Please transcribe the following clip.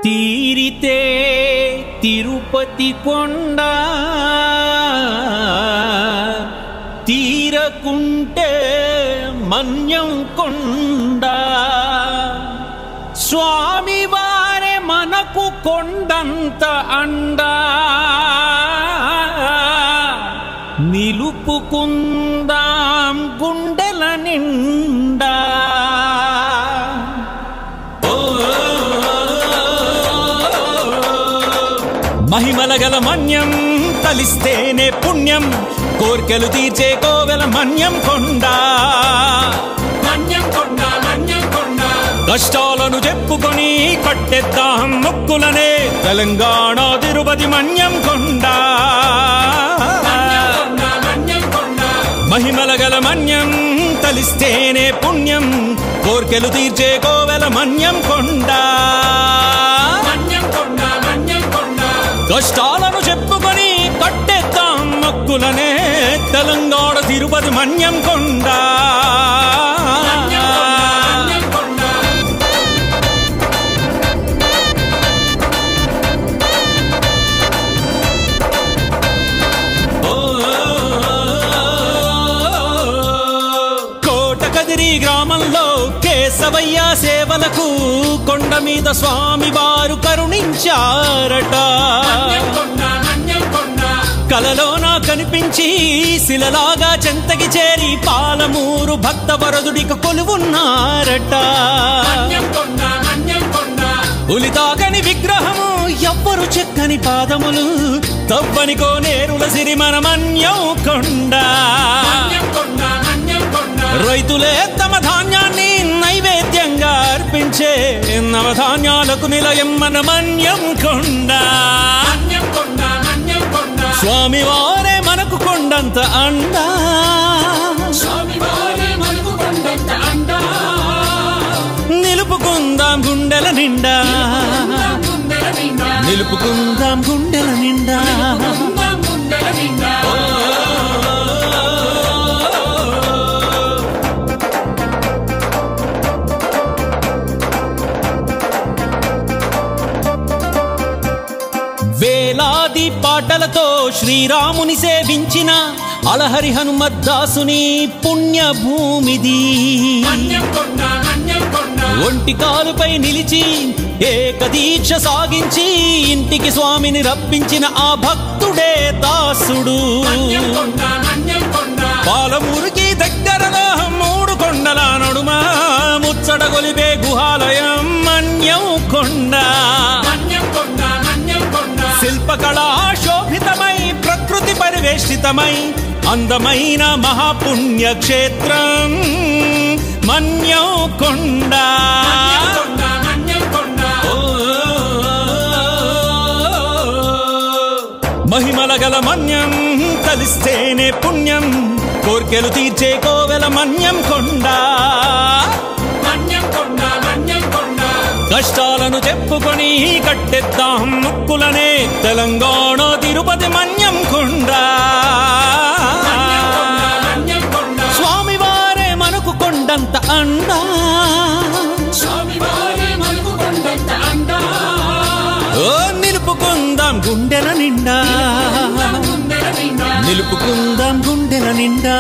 తీరితే తిరుపతి కొండ, తీరకుంటే మన్యం కొండ. స్వామివారే మనకు కొండంత అండా, నిలుపుకుందాం గుండెల నిండా. మహిమల గల మన్యం తలిస్తేనే పుణ్యం, కోర్కెలు తీర్చే కోవెల మన్యం కొండ. కష్టాలను చెప్పుకొని కట్టెద్దాం మొక్కులనే, తెలంగాణ తిరుపతి మన్యం కొండ. మహిమల గల మన్యం తలిస్తేనే పుణ్యం, కోర్కెలు తీర్చే కోవెల మన్యం కొండ. కష్టాలను చెప్పుకొని కట్టెద్దాం మొక్కులనే, తెలంగాణ తిరుపతి మన్యం కొండ. కోటకదిరి గ్రామంలో కేశవయ్య సేవలకు కొండ మీద స్వామివారు కరుణించారట. కలలోన కనిపించి శిలలాగా చెంతకి చేరి పాలమూరు భక్త వరదుడికి కొలువున్నారట. ఉలితాకని విగ్రహము, ఎవ్వరు చెక్కని పాదములు, తవ్వని కోనేరుల సిరి మన మన్యం కొండ. రైతులే తమ ధాన్యాన్ని నైవేద్యంగా అర్పించే నవధాన్యాలకు నిలయం మన మన్యం కొండ. స్వామివారే మనకు కొండంత అండా, నిలుపుకుందాం గుండెల నిండా, నిలుపుకుందాం గుండెల నిండా. వేలాది పాటలతో శ్రీరాముని సేవించిన అలహరి హనుమద్దాసుని పుణ్యభూమిది. ఒంటి కాలుపై నిలిచి ఏకదీక్ష సాగించి ఇంటికి స్వామిని రప్పించిన ఆ భక్తుడే దాసుడు. పాలమూరుకి దగ్గరలో 3 కొండల నడుమ ముచ్చట గొలిపే గుహాలయం మన్యం కొండ. శిల్పకళా శోభితమై ప్రకృతి పరివేష్టితమై అందమైన మహాపుణ్యక్షేత్రం మన్యం కొండ. మహిమల గల మన్యం కలిస్తేనే పుణ్యం, కోర్కెలు తీర్చే కోవెల మన్యం కొండ. కష్టాలను చెప్పుకొని కట్టెద్దాం ముక్కులనే, తెలంగాణ తిరుపతి మన్యం కొండ. స్వామివారే మనకు కొండంత అండా, ఓ నిలుపుకుందాం గుండెల నిండా, నిలుపుకుందాం గుండెల నిండా.